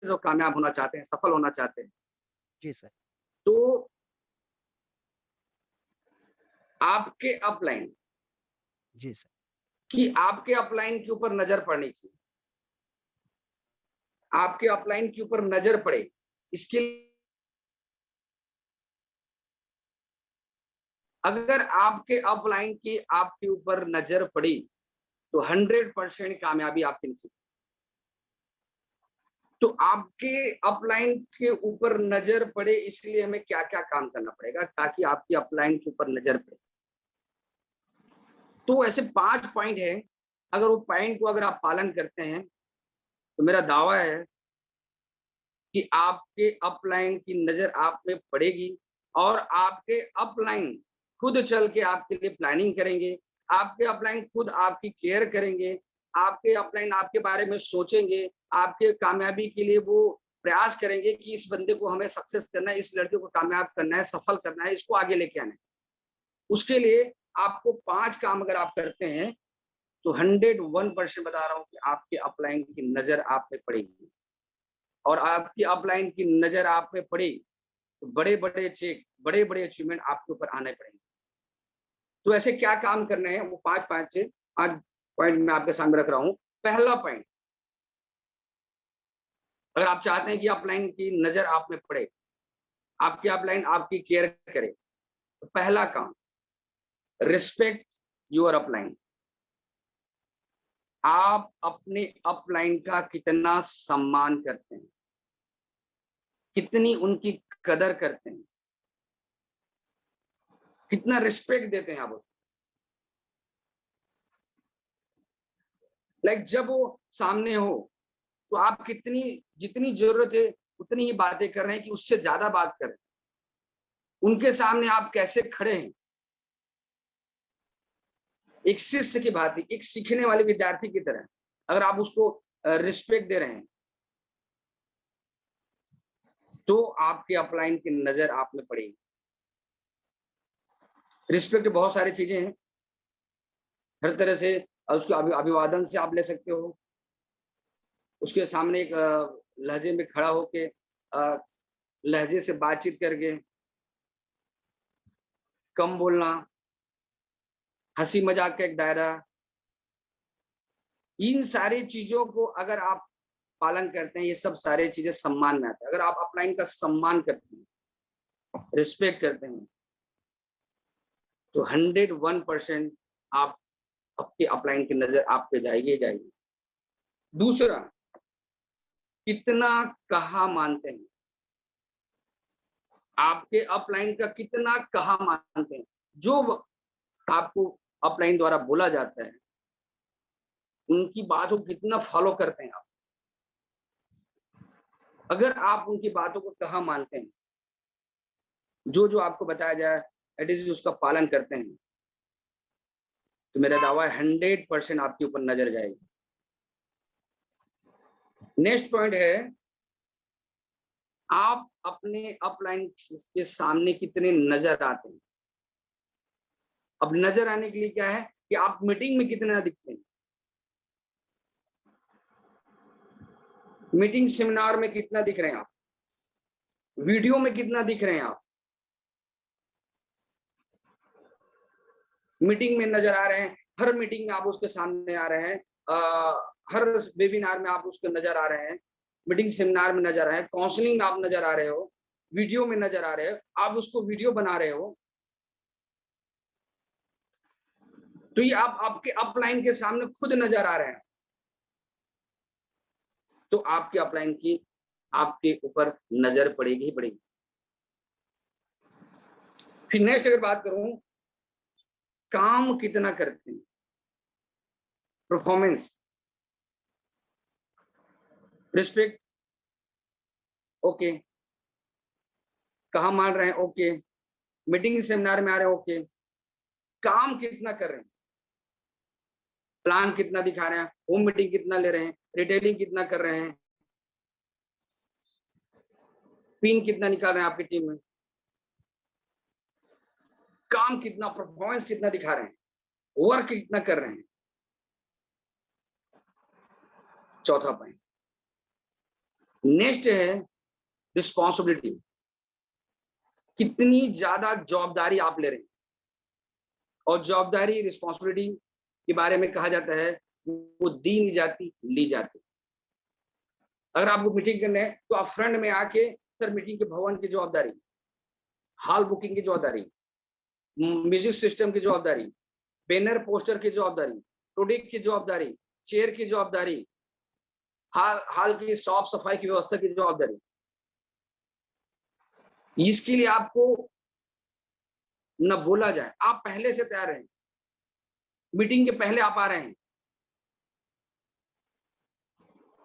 जो कामयाब होना चाहते हैं, सफल होना चाहते हैं, जी सर। तो आपके अपलाइन जी सर। कि आपके अपलाइन के ऊपर नजर पड़नी चाहिए, आपके अपलाइन के ऊपर नजर पड़े, इसके अगर आपके अपलाइन की आपके ऊपर नजर पड़ी तो 100% कामयाबी आपकी नसीब। तो आपके अपलाइन के ऊपर नजर पड़े, इसलिए हमें क्या क्या काम करना पड़ेगा ताकि आपकी अपलाइन के ऊपर नजर पड़े। तो ऐसे 5 पॉइंट है, अगर वो पॉइंट को अगर आप पालन करते हैं तो मेरा दावा है कि आपके अपलाइन की नजर आप में पड़ेगी और आपके अपलाइन खुद चल के आपके लिए प्लानिंग करेंगे, आपके अपलाइन खुद आपकी केयर करेंगे, आपके अपलाइन आपके बारे में सोचेंगे, आपके कामयाबी के लिए वो प्रयास करेंगे कि इस बंदे को हमें सक्सेस करना है, इस लड़के को कामयाब करना है, सफल करना है, इसको आगे लेके आना है। उसके लिए आपको 5 काम अगर आप करते हैं तो 101% बता रहा हूँ कि आपके अपलाइन की नजर आप पे पड़ेगी और आपकी अपलाइन की नजर आप पे पड़ी तो बड़े-बड़े चेक, बड़े-बड़े अचीवमेंट आपके ऊपर आने पड़ेंगे। तो ऐसे क्या काम करने हैं वो 5 पॉइंट मैं आपके सामने रख रहा हूँ। पहला पॉइंट, अगर आप चाहते हैं कि अपलाइन की नजर आप में पड़े, आपकी अपलाइन आपकी केयर करे, तो पहला काम, रिस्पेक्ट योर अपलाइन। आप अपने अपलाइन का कितना सम्मान करते हैं, कितनी उनकी कदर करते हैं, कितना रिस्पेक्ट देते हैं आप उसको। लाइक जब वो सामने हो तो आप कितनी, जितनी जरूरत है उतनी ही बातें कर रहे हैं कि उससे ज्यादा बात करें। उनके सामने आप कैसे खड़े हैं, एक शिष्य की बात, एक सीखने वाले विद्यार्थी की तरह अगर आप उसको रिस्पेक्ट दे रहे हैं तो आपके अपलाइन की नजर आप में पड़ेगी। रिस्पेक्ट बहुत सारी चीजें हैं, हर तरह से उसके अभिवादन से आप ले सकते हो, उसके सामने एक लहजे में खड़ा होके लहजे से बातचीत करके, कम बोलना, हंसी मजाक का एक दायरा, इन सारी चीजों को अगर आप पालन करते हैं, ये सब सारी चीजें सम्मान में आते हैं। अगर आप अपलाइन का सम्मान करते हैं, रिस्पेक्ट करते हैं, तो 101% आप आपके अपलाइन की नजर आप पे जाएगी ही जाएगी। दूसरा, कितना कहा मानते हैं, आपके अपलाइन का कितना कहा मानते हैं, जो आपको अपलाइन द्वारा बोला जाता है उनकी बातों को कितना फॉलो करते हैं आप। अगर आप उनकी बातों को कहा मानते हैं, जो जो आपको बताया जाए एट इज उसका पालन करते हैं, तो मेरा दावा है 100% आपके ऊपर नजर जाएगी। नेक्स्ट पॉइंट है, आप अपने अपलाइन के सामने कितने नजर आते हैं। अब नजर आने के लिए क्या है कि आप मीटिंग में कितना दिखते हैं, मीटिंग सेमिनार में कितना दिख रहे हैं आप, वीडियो में कितना दिख रहे हैं आप, मीटिंग में नजर आ रहे हैं, हर मीटिंग में आप उसके सामने आ रहे हैं, हर वेबिनार में आप उसके नजर आ रहे हैं, मीटिंग सेमिनार में नजर आ रहे हैं, काउंसलिंग में आप नजर आ रहे हो, वीडियो में नजर आ रहे हो, आप उसको वीडियो बना रहे हो, तो ये आप आपके अपलाइन के सामने खुद नजर आ रहे हैं, तो आपके अपलाइन की आपके ऊपर नजर पड़ेगी ही पड़ेगी। फिर नेक्स्ट अगर बात करूं, काम कितना करते हैं, परफॉर्मेंस, रिस्पेक्ट, ओके, कहा मान रहे हैं, ओके, मीटिंग सेमिनार में आ रहे हैं, ओके, काम कितना कर रहे हैं, प्लान कितना दिखा रहे हैं, होम मीटिंग कितना ले रहे हैं, रिटेलिंग कितना कर रहे हैं, पिन कितना निकाल रहे हैं आपकी टीम में, काम कितना, परफॉर्मेंस कितना दिखा रहे हैं, वर्क कितना कर रहे हैं। चौथा पॉइंट, नेक्स्ट है रिस्पॉन्सिबिलिटी। कितनी ज्यादा जवाबदारी आप ले रहे हैं, और जवाबदारी रिस्पॉन्सिबिलिटी के बारे में कहा जाता है वो दी नहीं जाती, ली जाती। अगर आपको मीटिंग करने है तो आप फ्रंट में आके सर मीटिंग के भवन की जवाबदारी, हॉल बुकिंग की जवाबदारी, म्यूजिक सिस्टम की जवाबदारी, बैनर पोस्टर की जवाबदारी, प्रोडक्ट की जवाबदारी, चेयर की जवाबदारी, हाल की साफ सफाई की व्यवस्था की जवाबदारी, इसके लिए आपको न बोला जाए, आप पहले से तैयार हैं, मीटिंग के पहले आप आ रहे हैं,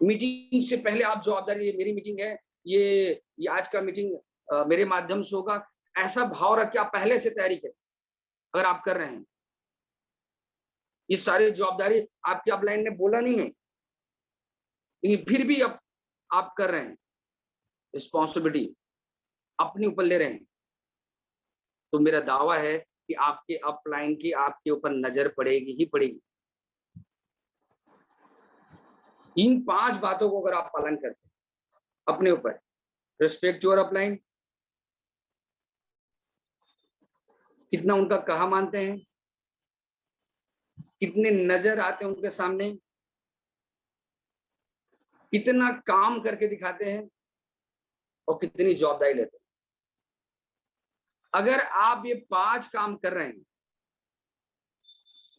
मीटिंग से पहले आप जवाबदारी, ये मेरी मीटिंग है, ये आज का मीटिंग मेरे माध्यम से होगा, ऐसा भाव रख के आप पहले से तैयारी करें। अगर आप कर रहे हैं ये सारी जवाबदारी, आपकी अपलाइन ने बोला नहीं है, लेकिन फिर भी आप कर रहे हैं, रिस्पॉन्सिबिलिटी अपने ऊपर ले रहे हैं, तो मेरा दावा है कि आपके अपलाइन की आपके ऊपर नजर पड़ेगी ही पड़ेगी। इन 5 बातों को अगर आप पालन करते हैं अपने ऊपर, रिस्पेक्ट योर अपलाइन, कितना उनका कहा मानते हैं, कितने नजर आते हैं उनके सामने, कितना काम करके दिखाते हैं, और कितनी जवाबदारी लेते हैं। अगर आप ये 5 काम कर रहे हैं,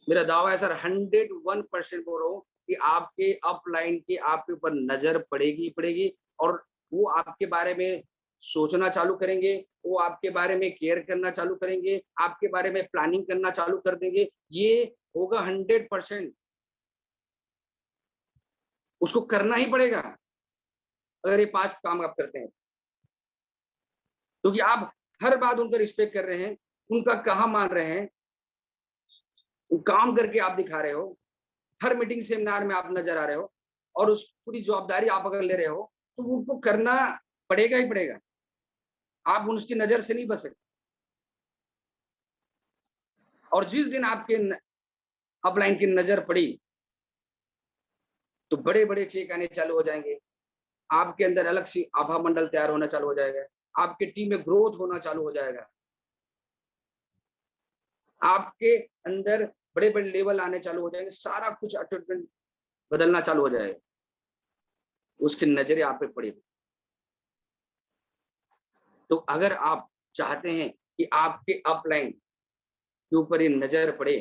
मेरा दावा है सर 101% बोल रहा हूं कि आपके अपलाइन की आपके ऊपर नजर पड़ेगी पड़ेगी, और वो आपके बारे में सोचना चालू करेंगे, वो आपके बारे में केयर करना चालू करेंगे, आपके बारे में प्लानिंग करना चालू कर देंगे। ये होगा 100%, उसको करना ही पड़ेगा अगर ये 5 काम आप करते हैं, क्योंकि आप हर बात उनका रिस्पेक्ट कर रहे हैं, उनका कहा मान रहे हैं, काम करके आप दिखा रहे हो, हर मीटिंग सेमिनार में आप नजर आ रहे हो, और उस पूरी जवाबदारी आप अगर ले रहे हो तो उनको करना पड़ेगा ही पड़ेगा, आप उसकी नजर से नहीं बच सकते। और जिस दिन आपके अपलाइन की नजर पड़ी तो बड़े बड़े चेक आने चालू हो जाएंगे, आपके अंदर अलग सी आभा मंडल तैयार होना चालू हो जाएगा, आपके टीम में ग्रोथ होना चालू हो जाएगा, आपके अंदर बड़े बड़े लेवल आने चालू हो जाएंगे, सारा कुछ अटैचमेंट बदलना चालू हो जाएगा, उसकी नजरें आप पे पड़ी। तो अगर आप चाहते हैं कि आपके अपलाइन के ऊपर ये नजर पड़े,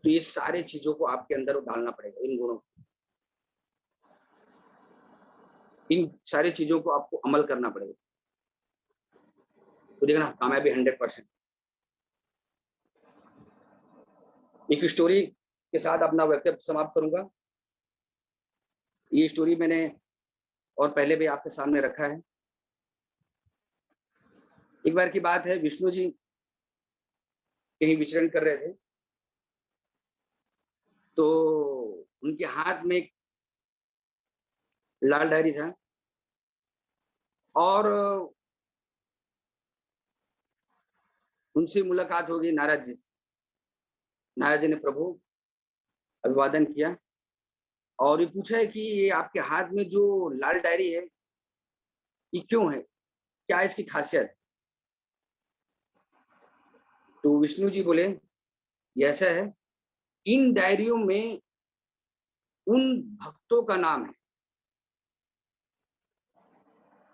तो ये सारे चीजों को आपके अंदर डालना पड़ेगा, इन गुणों, इन सारी चीजों को आपको अमल करना पड़ेगा, तो देखना कामयाबी 100%। एक स्टोरी के साथ अपना वक्तव्य समाप्त करूंगा। ये स्टोरी मैंने और पहले भी आपके सामने रखा है। एक बार की बात है, विष्णु जी कहीं विचरण कर रहे थे, तो उनके हाथ में एक लाल डायरी था, और उनसे मुलाकात हो गई नारद जी से। नारद जी ने प्रभु अभिवादन किया और ये पूछा है कि ये आपके हाथ में जो लाल डायरी है ये क्यों है, क्या इसकी खासियत है? तो विष्णु जी बोले ये ऐसा है, इन डायरियों में उन भक्तों का नाम है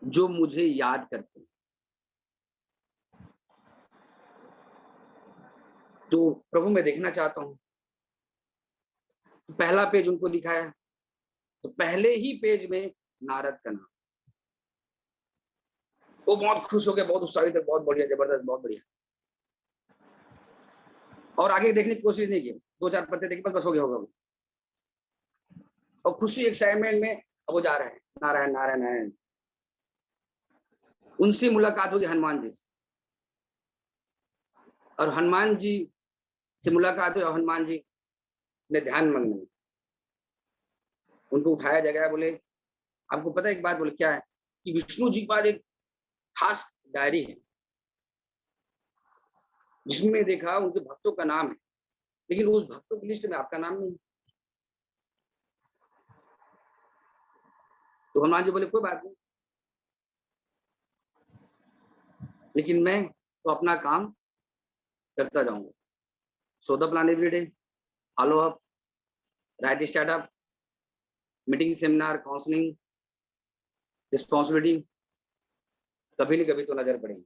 जो मुझे याद करते हैं। तो प्रभु मैं देखना चाहता हूं। तो पहला पेज उनको दिखाया, तो पहले ही पेज में नारद का नाम। वो बहुत खुश हो गया, बहुत उत्साहित है, बहुत बढ़िया, जबरदस्त, बहुत बढ़िया। और आगे देखने की कोशिश नहीं की, 2-4 पत्ते देखे बस हो गया होगा वो। और खुशी एक्साइटमेंट में अब वो जा रहे हैं, नारायण नारायण नारायण। उनसे मुलाकात होगी हनुमान जी से, और हनुमान जी से मुलाकात हुई, और हनुमान जी ने ध्यान मग्न में उनको उठाया जगह, बोले आपको पता है एक बात, बोले क्या है, कि विष्णु जी के पास एक खास डायरी है जिसमें देखा उनके भक्तों का नाम है, लेकिन उस भक्तों की लिस्ट में आपका नाम नहीं। तो हनुमान जी बोले कोई बात नहीं, लेकिन मैं तो अपना काम करता जाऊंगा। So the plan every day, follow up, right startup, meeting, seminar, counselling, responsibility, कभी नहीं कभी तो नजर पड़ेगी।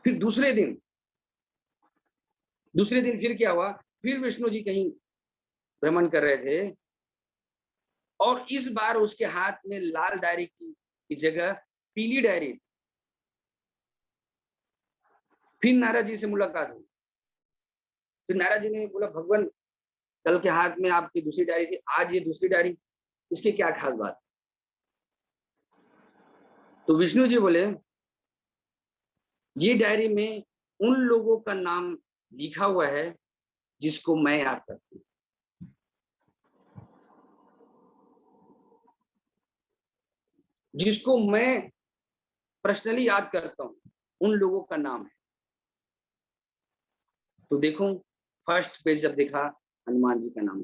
फिर दूसरे दिन फिर क्या हुआ, फिर विष्णु जी कहीं भ्रमण कर रहे थे और इस बार उसके हाथ में लाल डायरी की जगह पीली डायरी। फिर नारद जी से मुलाकात हुई। फिर नारद जी ने बोला भगवान, कल के हाथ में आपकी दूसरी डायरी थी, आज ये दूसरी डायरी, इसकी क्या खास बात? तो विष्णु जी बोले ये डायरी में उन लोगों का नाम लिखा हुआ है जिसको मैं याद करती हूँ, जिसको मैं पर्सनली याद करता हूँ, उन लोगों का नाम है। तो देखो फर्स्ट पेज जब देखा, हनुमान जी का नाम।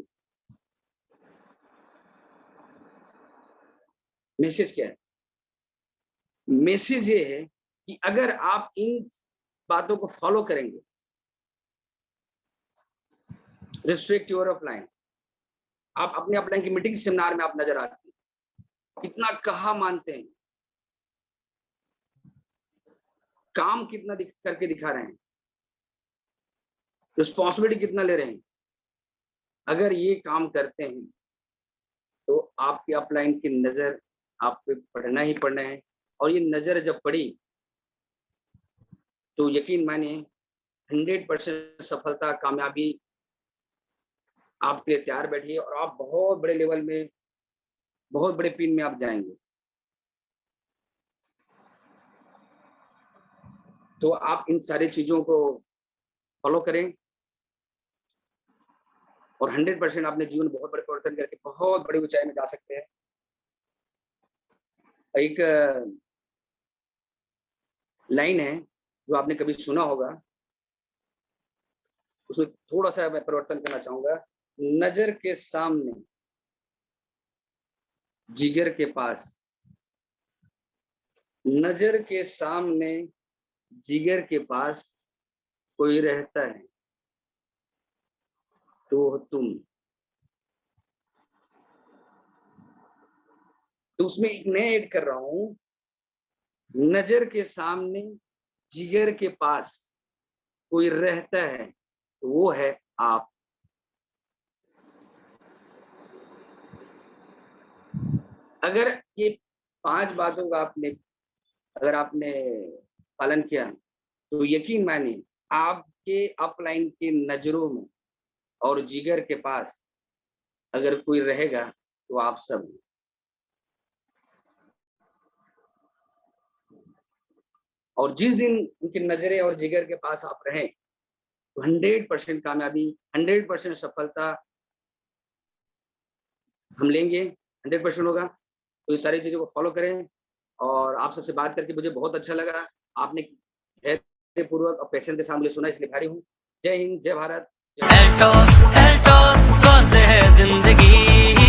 मैसेज क्या है? मैसेज ये है कि अगर आप इन बातों को फॉलो करेंगे, रिस्पेक्ट योर अपलाइन, आप अपने अपलाइन की मीटिंग सेमिनार में आप नजर आते हैं, कितना कहा मानते हैं, काम कितना करके दिखा रहे हैं, रिस्पॉन्सिबिलिटी कितना ले रहे हैं। अगर ये काम करते हैं तो आपकी अपलाइन की नजर आप पे पड़ना ही पड़ना है। और ये नजर जब पड़ी तो यकीन मानिए 100% सफलता, कामयाबी आपके लिए तैयार बैठी है और आप बहुत बड़े लेवल में, बहुत बड़े पिन में आप जाएंगे। तो आप इन सारी चीजों को फॉलो करें और 100% अपने जीवन में बहुत बड़े परिवर्तन करके बहुत बड़ी ऊंचाई में जा सकते हैं। एक लाइन है जो आपने कभी सुना होगा, उसमें थोड़ा सा मैं परिवर्तन करना चाहूंगा। नजर के सामने जिगर के पास, नजर के सामने जिगर के पास कोई रहता है तो तुम। तो उसमें एक नया ऐड कर रहा हूं, नजर के सामने जिगर के पास कोई रहता है तो वो है आप। अगर ये 5 बातों का अगर आपने पालन किया तो यकीन मानिए आपके अपलाइन के नजरों में और जिगर के पास अगर कोई रहेगा तो आप सब। और जिस दिन उनकी नजरें और जिगर के पास आप रहें तो 100% कामयाबी, 100% सफलता हम लेंगे, 100% होगा। तो ये सारी चीजों को फॉलो करें। और आप सबसे बात करके मुझे बहुत अच्छा लगा। आपने धैर्यपूर्वक और पेशेंस के साथ मुझे सुना, इसलिए भारी हूँ। जय हिंद, जय भारत। एल्टो एल्टो स्वास्थ्य है जिंदगी।